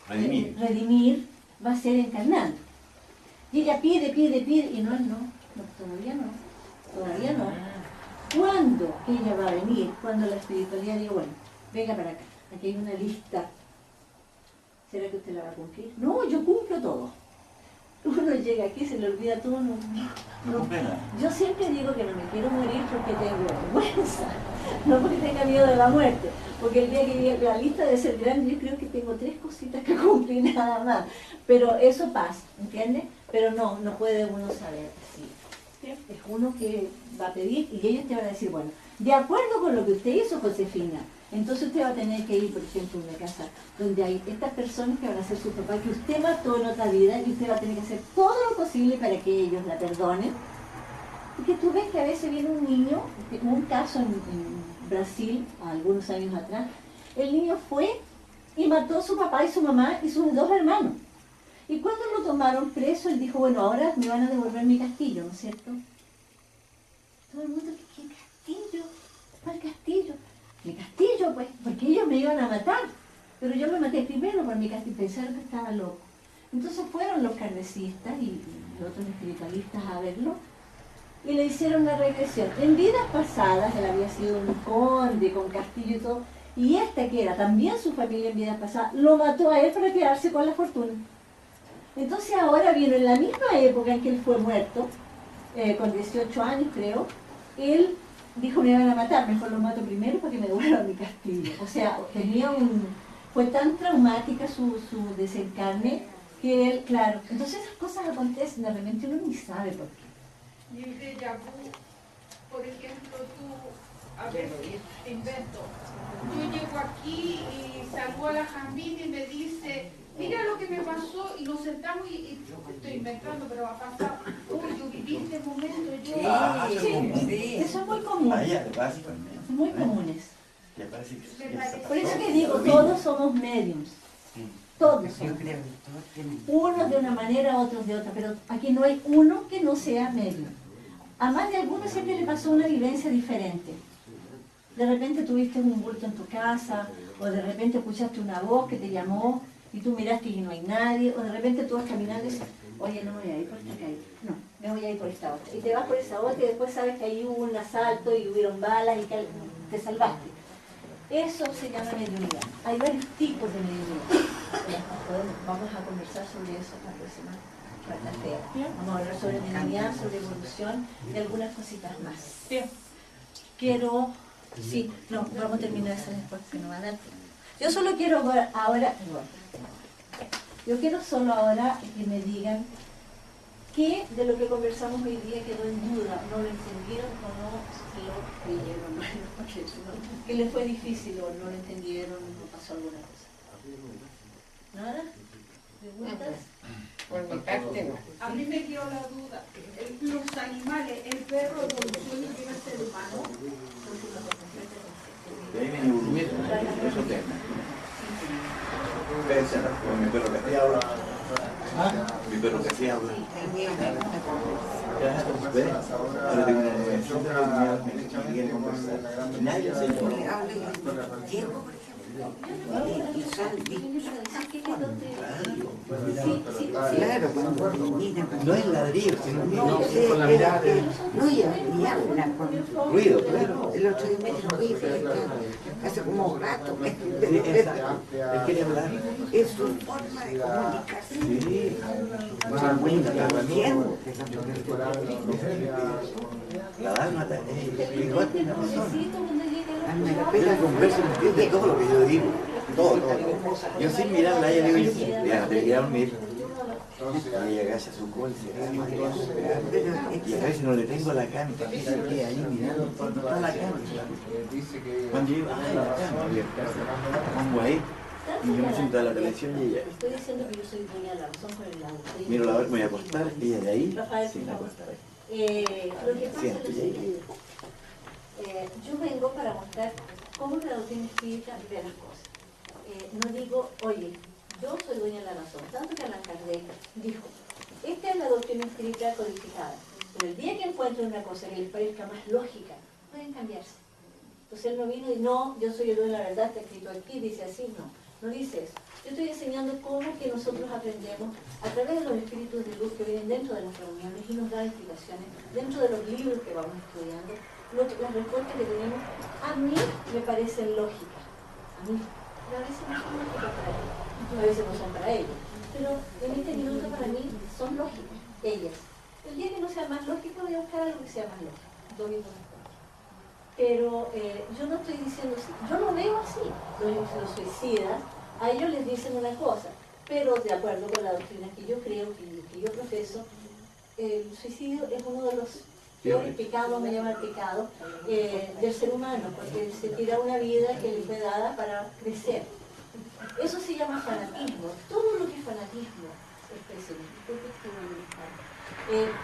Redimir. va a ser encarnando. Y ella pide, y no, todavía no. ¿Cuándo ella va a venir? Cuando la espiritualidad diga, bueno, venga para acá, aquí hay una lista. ¿Será que usted la va a cumplir? No, yo cumplo todo. Uno llega aquí, se le olvida todo. No. Yo siempre digo que no me quiero morir porque tengo vergüenza, no porque tenga miedo de la muerte. Porque el día que llegue la lista debe ser grande, yo creo que tengo 3 cositas que cumplir nada más. Pero eso pasa, ¿entiendes? Pero no puede uno saber así. Es uno que va a pedir y ellos te van a decir, bueno, de acuerdo con lo que usted hizo, Josefina, entonces usted va a tener que ir, por ejemplo, a una casa donde hay estas personas que van a ser su papá, que usted mató en otra vida y usted va a tener que hacer todo lo posible para que ellos la perdonen. Y que tú ves que a veces viene un niño, hubo un caso en Brasil, algunos años atrás, el niño fue y mató a su papá y su mamá y sus 2 hermanos. Y cuando lo tomaron preso, él dijo, bueno, ahora me van a devolver mi castillo, ¿no es cierto? Todo el mundo, ¿qué castillo? ¿Cuál castillo? Mi castillo, pues, porque ellos me iban a matar. Pero yo me maté primero por mi castillo, pensaron que estaba loco. Entonces fueron los kardecistas y los otros espiritualistas a verlo y le hicieron una regresión. En vidas pasadas, él había sido un conde con castillo y todo, y esta que era también su familia en vidas pasadas, lo mató a él para quedarse con la fortuna. Entonces ahora viene en la misma época en que él fue muerto, con 18 años creo, él dijo, me van a matar, mejor lo mato primero para que me devuelvan mi castillo. O sea, fue tan traumática su desencarne que él, claro, entonces esas cosas acontecen, de repente uno ni sabe por qué. Y el déjà vu, por ejemplo, tú, a ver, te invento, yo llego aquí y salgo a la Jambín y me dice, mira lo que me pasó, y nos sentamos y estoy inventando, pero ha pasado, uy, yo viví este momento, Sí, eso es muy común. Muy comunes. Por eso que digo, todos somos mediums. Todos somos. Unos de una manera, otros de otra, pero aquí no hay uno que no sea medium. A más de algunos siempre le pasó una vivencia diferente. De repente tuviste un bulto en tu casa, o de repente escuchaste una voz que te llamó, y tú miraste y no hay nadie, o de repente tú vas caminando y dices, oye, no me voy a ir por esta calle, no, me voy a ir por esta otra. Y te vas por esa otra y después sabes que ahí hubo un asalto y hubieron balas y que te salvaste. Eso se llama mediunidad. Hay varios tipos de mediunidad. Vamos a conversar sobre eso la próxima feria. Vamos a hablar sobre mediunidad, sobre evolución y algunas cositas más. Quiero, vamos a terminar eso después, que no va a dar tiempo. Yo solo quiero ahora que me digan qué de lo que conversamos hoy día quedó en duda, no lo entendieron o no se lo creyeron, que les fue difícil o no lo entendieron o no pasó alguna cosa. ¿Nada? ¿Preguntas? Por mi parte no. A mí me dio la duda, los animales, el perro evoluciona y llega a ser humano. De ahí viene evolución, eso tema. Mi perro que sí habla. Mi perro que sí habla. Ahora tengo una nueva me quiere conversar. Nadie se Y Sandy. Claro, no es ladrillo, sino No, con la mirada. No, y habla con ruido, claro. el otro día me dijo, oye, hace como gato. Sí, exacto. Él quiere hablar. Es su forma de comunicarse. Sí. Más buena, la haciendo. La dálmata es igual que una persona. Ella Conversa de todo lo que yo digo. Todo. Yo sin mirarla a ella le digo, ya, te voy a dormir. Y ella agacha su cola y a veces no le tengo la cama, y se queda ahí mirando toda la cama. Cuando yo iba a la cama abierta, pongo ahí y yo me siento a la televisión y ella. Estoy diciendo que yo soy dueña de la razón por el lado. Miro la hora, me voy a acostar, ella de ahí. Rafael, Sí, me acuesto. lo que pasa es lo siguiente. Yo vengo para mostrar cómo la doctrina espírita ve las cosas. No digo, oye, yo soy dueña de la razón. Tanto que Allan Kardec dijo, esta es la doctrina espírita codificada. Pero el día que encuentren una cosa que les parezca más lógica, pueden cambiarse. Entonces él no vino y no, yo soy el dueño de la verdad, está escrito aquí, dice así, no dice eso. Yo estoy enseñando cómo que nosotros aprendemos a través de los espíritus de luz que vienen dentro de las reuniones y nos dan explicaciones, dentro de los libros que vamos estudiando, las respuestas que tenemos, a mí me parecen lógicas, a mí, pero a veces no son lógicas para ellos, a veces no son para ellos, pero en este minuto para mí son lógicas, ellas. El día que no sea más lógico voy a buscar algo que sea más lógico, lo mismo. Pero yo no estoy diciendo así, yo lo veo así, los suicidas, a ellos les dicen una cosa, pero de acuerdo con la doctrina que yo creo, que yo profeso, el suicidio es uno de los peores pecados, me llama el pecado, del ser humano, porque se tira una vida que le fue dada para crecer. Eso se llama fanatismo. Todo lo que es fanatismo es pésimo.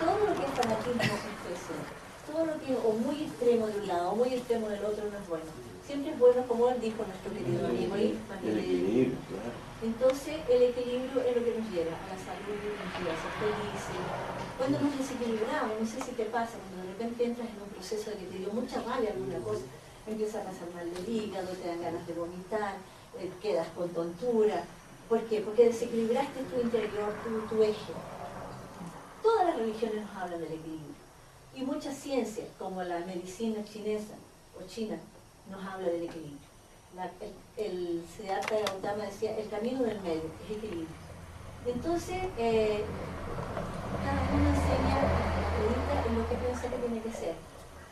Todo lo que es fanatismo es pésimo. Todo lo que es o muy extremo de un lado o muy extremo del otro no es bueno. Siempre es bueno, como él dijo nuestro querido amigo, el equilibrio. Entonces, el equilibrio es lo que nos lleva a la salud, nos lleva a ser felices. Cuando nos desequilibramos, no sé si te pasa, cuando de repente entras en un proceso de que te dio mucha rabia alguna cosa, empiezas a pasar mal del hígado, te dan ganas de vomitar, quedas con tontura. ¿Por qué? Porque desequilibraste tu interior, tu eje. Todas las religiones nos hablan del equilibrio. Y muchas ciencias, como la medicina chinesa o china, nos habla del equilibrio. El Siddhartha Gautama decía, el camino del medio es equilibrio. Entonces, cada uno enseña, acredita en lo que piensa que tiene que ser.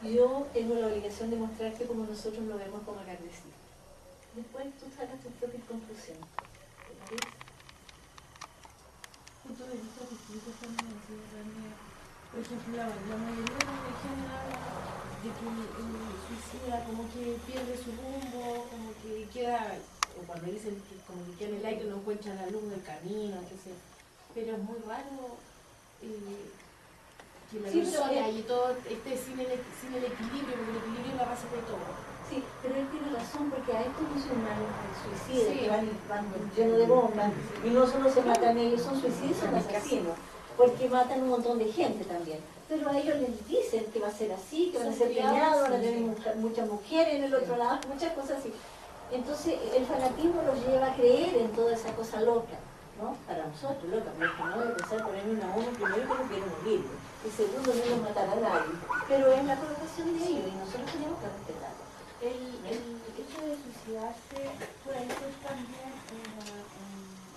Yo tengo la obligación de mostrarte como nosotros lo vemos como agradecido. Después tú sacas tus propias conclusiones. ¿Te parece? Punto de vista distintos también, por ejemplo, la mayoría de las religiones habla de que el suicida como que pierde su rumbo, como que queda, o cuando dicen que como que queda en el aire no encuentra la luz del camino, qué sé. Pero es muy raro que la persona y todo esté sin el equilibrio, porque el equilibrio es la base de todo. Sí, pero él tiene razón, porque a estos musulmanes suicidas que van llenos de bombas, y no solo se matan ellos, son suicidas, son asesinos, porque matan un montón de gente también. Pero a ellos les dicen que va a ser así, que van a ser peñados, van a tener muchas mujeres en el otro lado, muchas cosas así. Entonces el fanatismo los lleva a creer en toda esa cosa loca, ¿no? Para nosotros, loca, porque no debe pensar ponerme una uno primero que no quieren morir, y segundo no nos matará a nadie. Pero es la colocación de ellos y nosotros tenemos que respetarlo. El hecho de suicidarse puede ser también un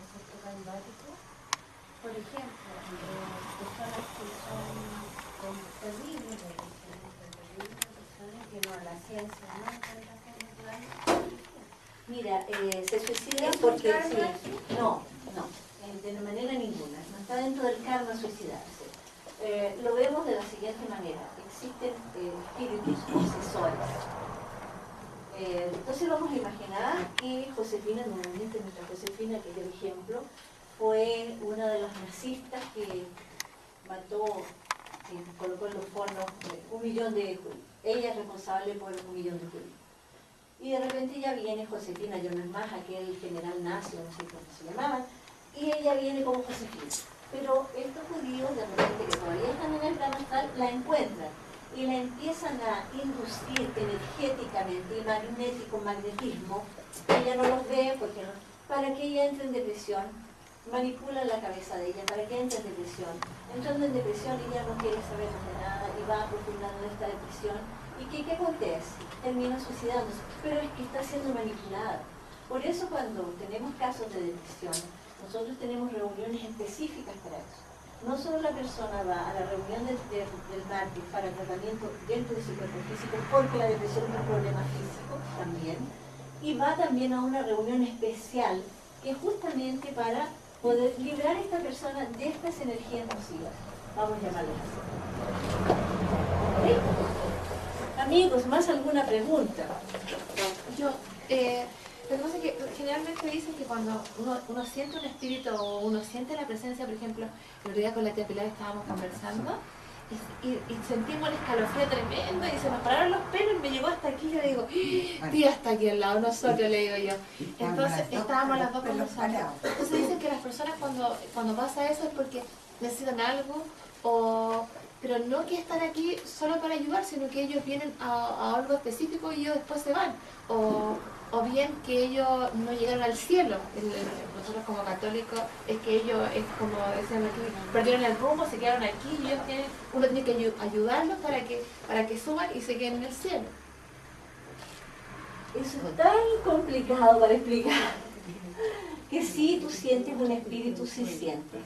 efecto candidático. Por ejemplo, personas que son terribles, personas que no a la ciencia, no a la Mira, se suicidan porque sí, no, de manera ninguna, no está dentro del karma suicidarse. Lo vemos de la siguiente manera, existen espíritus obsesores. Entonces vamos a imaginar que Josefina, nuevamente nuestra Josefina, que es el ejemplo, fue una de las nazistas que mató, que colocó en los hornos 1 millón de judíos. Ella es responsable por 1 millón de judíos. Y de repente ella viene, Josefina, yo no es más, aquel general nazi, no sé cómo se llamaba, y ella viene como Josefina. Pero estos judíos, de repente, que todavía están en el plano astral, la encuentran y la empiezan a inducir energéticamente y con magnetismo. Ella no los ve porque no, para que ella entre en depresión, manipulan la cabeza de ella para que entre en depresión. Entrando en depresión, ella no quiere saber de nada y va profundando en esta depresión. ¿Y qué acontece? Termina suicidándose, pero es que está siendo manipulada. Por eso cuando tenemos casos de depresión, nosotros tenemos reuniones específicas para eso. No solo la persona va a la reunión del mártir para tratamiento dentro de su cuerpo físico, porque la depresión es un problema físico también, y va también a una reunión especial que es justamente para poder librar a esta persona de estas energías nocivas. Vamos a llamarlas así. ¿Sí? Amigos, ¿más alguna pregunta? Lo que pasa es que generalmente dicen que cuando uno siente un espíritu o uno siente la presencia, por ejemplo, el otro día con la tía Pilar estábamos conversando y sentimos el escalofrío tremendo y se nos pararon los pelos y me llegó hasta aquí y yo le digo, tía, hasta aquí al lado, nosotros, le digo yo. Entonces estábamos las dos conversando. Entonces dicen que las personas cuando pasa eso es porque necesitan algo o pero no que están aquí solo para ayudar, sino que ellos vienen a algo específico y ellos después se van. O bien que ellos no llegaron al cielo. Nosotros como católicos es que ellos, es como decían aquí, perdieron el rumbo, se quedaron aquí y uno tiene que ayudarlos para que suban y se queden en el cielo. Eso es tan complicado para explicar, que si tú sientes un espíritu, sí sientes.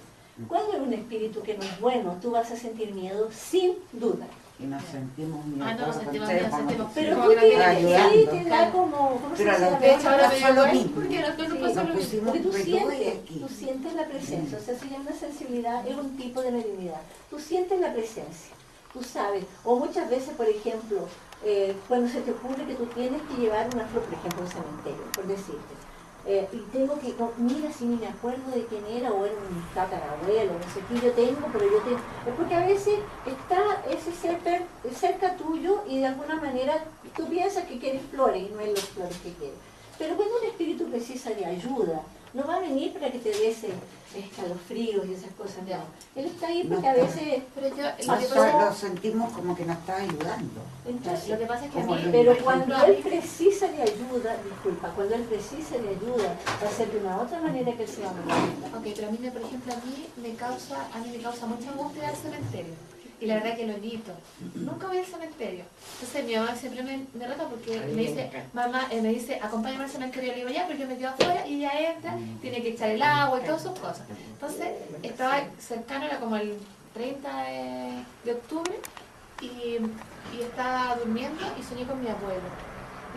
Cuando es un espíritu que no es bueno, tú vas a sentir miedo sin duda. Y nos sentimos miedo. No nos sentimos miedo, sentimos. Pero como tú que no tienes, tiene- sí, te da como, ¿cómo se Pero a llama? los De hecho, ahora me pasó lo igual, mismo. porque no Sí, pasa lo mismo. pusimos Porque tú peludo y sientes, aquí. tú sientes la presencia, o sea, se llama una sensibilidad, es un tipo de mediunidad. Tú sientes la presencia, tú sabes, o muchas veces, por ejemplo, cuando se te ocurre que tú tienes que llevar una flor, por ejemplo, a un cementerio, por decirte, y tengo que, no, mira si ni me acuerdo de quién era, o era un tatarabuelo, no sé qué yo tengo, pero yo tengo, es porque a veces está ese ser cerca tuyo y de alguna manera tú piensas que quieres flores y no es los flores que quieres. Pero cuando un espíritu precisa de ayuda, no va a venir para que te des escalofríos y esas cosas, no. Él está ahí porque a veces... Pero yo, Lo sentimos como que nos está ayudando. Entonces, lo que pasa es que a Como mí, el- pero por cuando ejemplo, él precisa de ayuda, disculpa, cuando él precisa de ayuda, va a ser de una otra manera que él se va a manifestar. ok, pero por ejemplo, a mí me causa mucha angustia ir al cementerio. Y la verdad que lo evito. Nunca voy al cementerio. Entonces mi mamá siempre me reta porque me dice, mamá, me dice, acompáñame al cementerio. Le digo, ya, pero yo me quedo afuera y ella entra, tiene que echar el agua y todas sus cosas. Entonces estaba cercano, era como el 30 de octubre y estaba durmiendo y soñé con mi abuelo.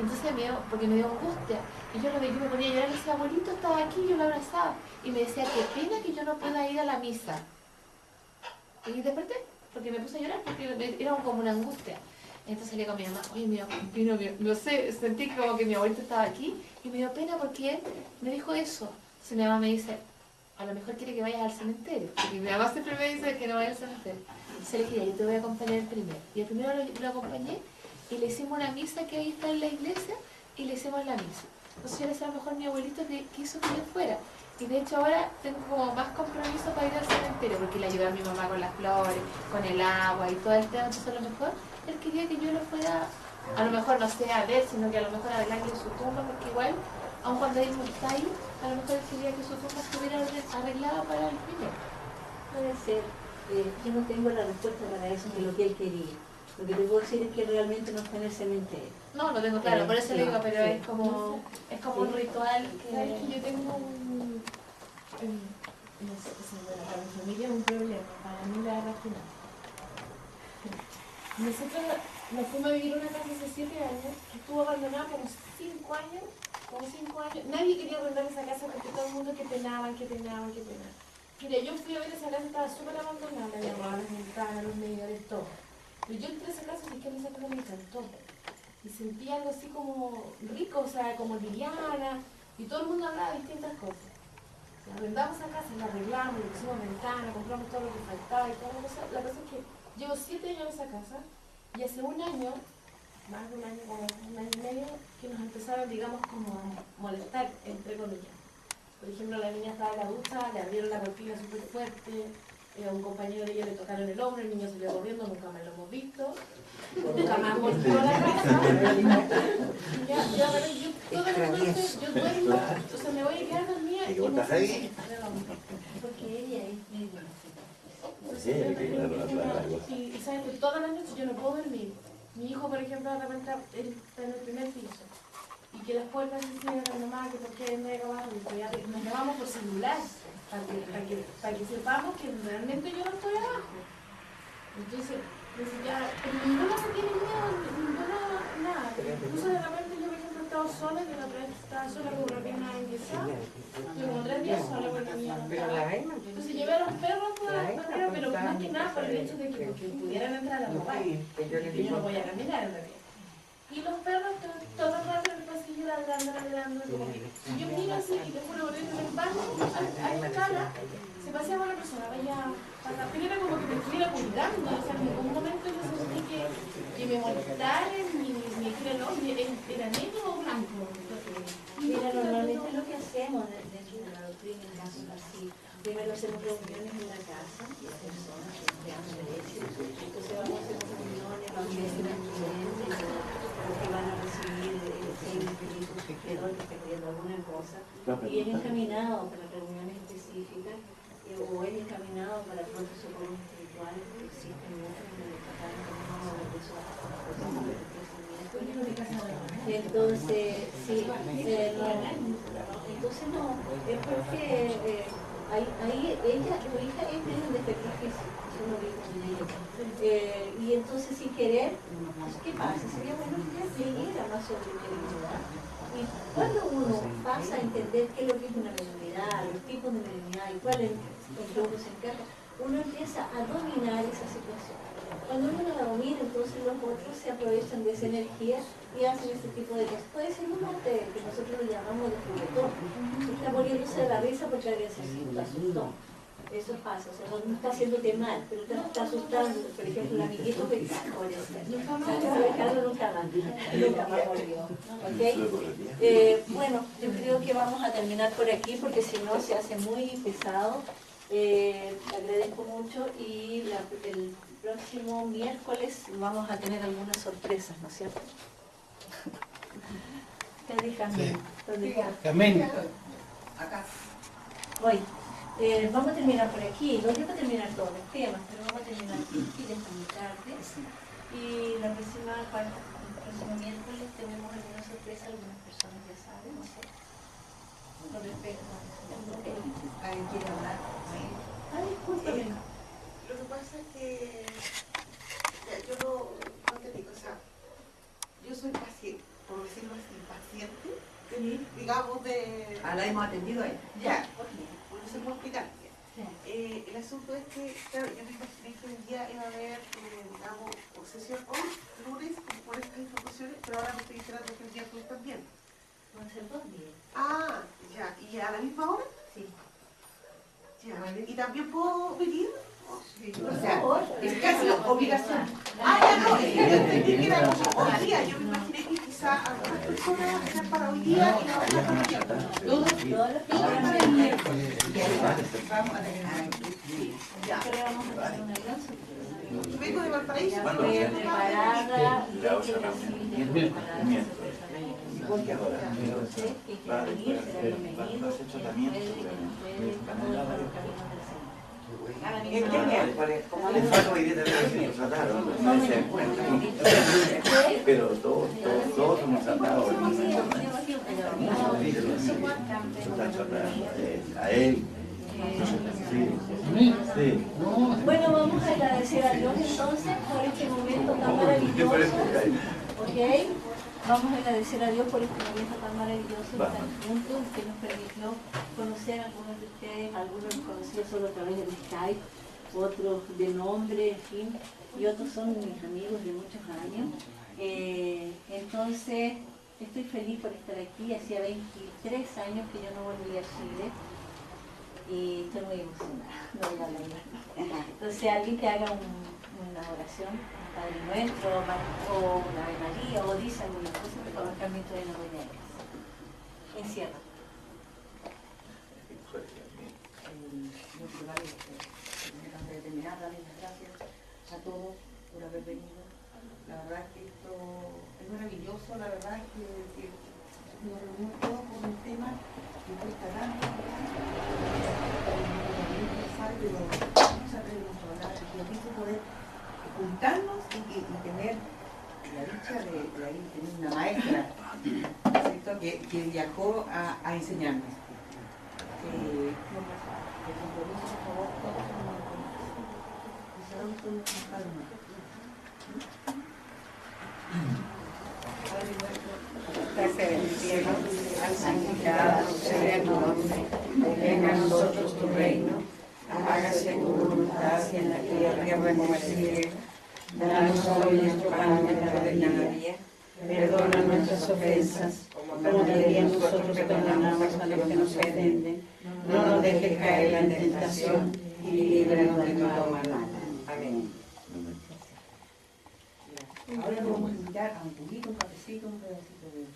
Entonces porque me dio angustia. Y yo me ponía a llorar y decía, abuelito estaba aquí, yo lo abrazaba. Y me decía, qué pena que yo no pueda ir a la misa. Y desperté, porque me puse a llorar, porque era como una angustia. Entonces salí con mi mamá, oye, no sé, sentí como que mi abuelito estaba aquí y me dio pena porque él me dijo eso. Entonces mi mamá me dice, a lo mejor quiere que vayas al cementerio. Porque mi mamá siempre me dice que no vaya al cementerio. Entonces le dije, ya, yo te voy a acompañar el primero. Y el primero lo acompañé y le hicimos una misa que ahí está en la iglesia y le hicimos la misa. Entonces yo le decía a lo mejor mi abuelito que quiso que yo fuera. Y de hecho ahora tengo como más compromiso para ir al cementerio, porque le ayudé a mi mamá con las flores, con el agua y todo el tema. Entonces a lo mejor él quería que yo lo fuera, a lo mejor no sé a ver, sino que a lo mejor a verle su tumba, porque igual, aun cuando él no está ahí, a lo mejor él quería que su tumba estuviera arreglada para el primero. Puede ser, yo no tengo la respuesta para eso de lo que él quería. Lo que te puedo decir es que realmente no está en el cementerio. No, lo tengo claro, por eso le digo, pero sí. es como un ritual ¿Sabes que... que yo tengo no sé, para mi familia es un problema, para mí la racional. Nosotros nos fuimos a vivir en una casa hace 7 años, que estuvo abandonada como 5 años, nadie quería arrendar esa casa porque todo el mundo que penaban. Mira, yo fui a ver esa casa, estaba súper abandonada, la había robado las ventanas, los medidores, todo. Pero yo entré a esa casa y es que a mí esa casa me encantó. Y sentí algo así como rico, o sea, como liviana, y todo el mundo hablaba de distintas cosas. Arrendamos esa casa, la arreglamos, le pusimos ventana, compramos todo lo que faltaba y toda la cosa. La cosa es que llevo 7 años en esa casa y hace un año, más de un año, como un año y medio, que nos empezaron, digamos, como a molestar, entre comillas. Por ejemplo, la niña estaba en la ducha, le abrieron la cortina súper fuerte, a un compañero de ella le tocaron el hombro, el niño salió corriendo, nunca más lo hemos visto, nunca más volvió a la casa. Yo todas las noches, yo duermo, o sea, me voy a quedar dormida y me siento Porque ella es medio y saben que todas las noches yo no puedo dormir. Mi hijo, por ejemplo, de repente él está en el primer piso. Y que las puertas se cierran, la mamá, que por qué no hay abajo, y nos llamamos por celular, para que sepamos que realmente yo no estoy abajo. Entonces ya, pero ninguna se tiene miedo, nada. Incluso de repente yo, por ejemplo, he estado sola, que la otra vez estaba sola con una pierna enyesada, yo como 3 días sola porque mi niña no estaba. Entonces llevé a los perros afuera, pero más que nada por el hecho de que porque pudieran entrar a la papá, que yo no voy a caminar en realidad. Y los perros todo el rato en el pasillo ladrando, como que si yo miro así y te juro por eso en el baño, a la escala, se paseaba una persona, vaya, pero era como que me estuviera cuidando, o sea, en ningún momento yo sentí que me molestaran, ni dijera no, era negro o blanco. Mira, normalmente lo que hacemos dentro de la doctrina en casos así, primero hacemos reuniones en la casa, las personas que tengan derecho, pésima estudiante, o que van a recibir el espíritu sugeridor que está pidiendo alguna cosa, y es encaminado para reuniones específicas, o es encaminado para pronto socorros espirituales, que existen muchos en el departamento de eso. Entonces, sí, entonces no, es porque ahí ella, tu hija, es un defecto físico, eso lo dijo ella. Y entonces, sin querer, pues, ¿qué pasa? Sería bueno que leyera más sobre mediunidad. Y cuando uno pasa a entender qué es lo que es una mediunidad, los tipos de mediunidad y cuáles grupos se encajan, uno empieza a dominar esa situación. Cuando uno la domina, entonces los otros se aprovechan de esa energía y hacen ese tipo de cosas. Puede ser un arte que nosotros lo llamamos de juguetón. Está poniéndose de la risa porque alguien se asustó. Eso pasa, o sea, no está haciéndote mal, pero te está asustando. Por ejemplo, el amiguito que nunca más volvió. ¿Okay? Bueno, yo creo que vamos a terminar por aquí porque si no se hace muy pesado. Le agradezco mucho y el próximo miércoles vamos a tener algunas sorpresas, ¿no es cierto? ¿Qué dejan? ¿Dónde está? Amén. Acá. Hoy. Vamos a terminar por aquí. No quiero terminar todos los temas, pero vamos a terminar aquí, ya está muy tarde. Y el próximo miércoles tenemos alguna sorpresa, algunas personas ya saben, no sé. Con respecto a ¿alguien quiere hablar? Discúlpame. Lo que pasa es que yo no te digo, o sea, yo soy paciente, por decirlo así, paciente, digamos de... La hemos atendido ahí. Ya, por eso puedo explicar. El asunto es que, claro, yo me imaginé que un día iba a haber, digamos, sesión hoy, lunes, por estas informaciones, pero ahora me estoy enterando que el día fue también. Van a ser 2 días. Ah, ya, ¿y a la misma hora? Sí. Ya, ¿y también puedo venir? Sí. O sea, es casi obligación. Ya no, es que entendí que era como hoy día. Yo me imaginé que quizá algunas personas van a ser para hoy día y la otra para el miércoles. Todos los para el miércoles. Vamos a tener Ya. Pero vamos a tener una gran sorpresa. Vengo de Valparaíso. Preparada, pero todos hemos tratado a él. Sí. Bueno, vamos a agradecer a Dios entonces por este momento tan maravilloso. ¿Ok? Vamos a agradecer a Dios por este momento tan maravilloso, tan juntos, que nos permitió conocer a algunos de ustedes, algunos los conocí solo a través del Skype, otros de nombre, en fin, y otros son mis amigos de muchos años. Entonces, estoy feliz por estar aquí. Hacía 23 años que yo no volvía a Chile y estoy muy emocionada, no digo la verdad. Entonces, alguien que haga una oración, un Padre Nuestro, o una Ave María, o dice alguna cosa, por favor, Carmen, todavía no voy a ir. Encierra. Antes de terminar, darles las gracias a todos por haber venido. La verdad es que esto es maravilloso, la verdad es que nos reunimos todos por un tema que cuesta tanto, pero no se atrevemos a hablar, y a veces poder juntarnos y tener la dicha de ahí tener una maestra, ¿cierto? Que viajó a enseñarnos. El compromiso, por favor, todos con nuestros padres. Gracias del cielo, santificado sea tu nombre, venga a nosotros tu reino, hágase tu voluntad en la tierra como en el cielo. Danos hoy nuestro pan de cada día, perdona nuestras ofensas, como también nosotros perdonamos a los que nos ofenden. No nos dejes caer en tentación y líbranos de todo mal. Amén. Ahora vamos a invitar a un juguito, un cafecito, un pedacito de...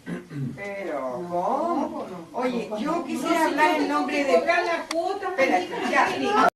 Pero, ¿cómo? Oye, yo quisiera hablar en nombre de... la cuota. Espérate, ya.